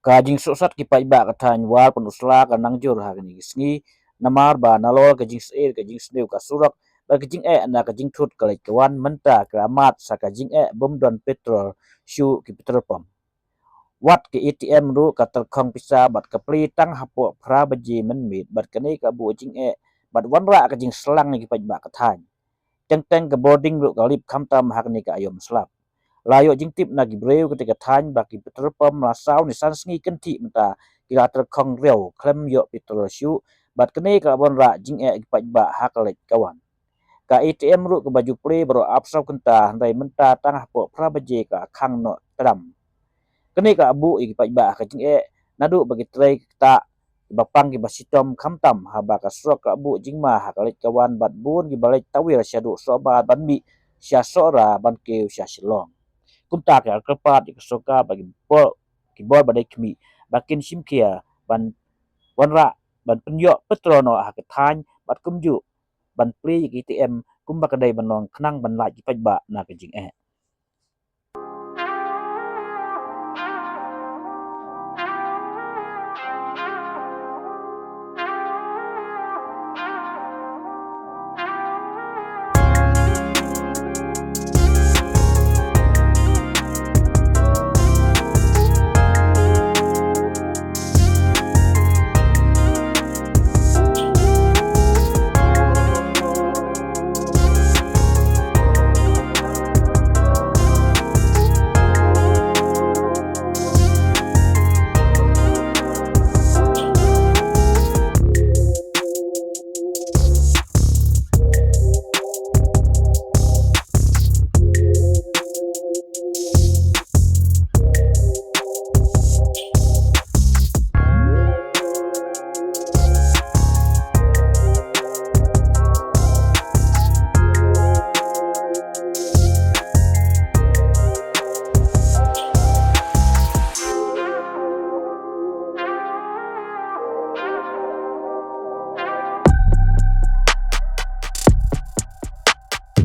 Kajing sosat ki pai ba ka than wal pun usla ka nang jur ha ni sngi namar ba nalol ka jing se ka jing sneu ka surak ba ka jing na ka jing thut ka lek kawan menta ka amat sa ka jing bom don petrol shu ki petrol pump wat ke ATM ru ka ter khong pisa bat ka pli tang hapo phra baji men mit bat ka ni ka bu jing bat wan ra ka jing slang ki pai ba ka than teng teng ka boarding ru ka lip kham tam hak ni ka ayom slap layo jing tip na gibreu ketika than baki petrol pump la sau ni san sngi kenti menta kila ter khong reu klem yo petrol shu bat kene ka bon ra jing paj ba hakalek kawan ka ATM ru ke baju pre bro apsau kenta handai menta tang hapo pra baje ka khang no tram kene ka abu paj ba ka jing nadu bagi trei ta bapang ki basitom khamtam haba ka sro ka abu jing ma hakalek kawan bat bun ki balek tawir syadu so ba ban bi sya sora ban ke sya silong kumta ka kepat di soka bagi bol ki bol badai kmi bakin simkia ban wanra ban penyo petrono ha ke than bat kumju ban pri ki ATM kumba kadai banong knang ban la ki pajba na ke jing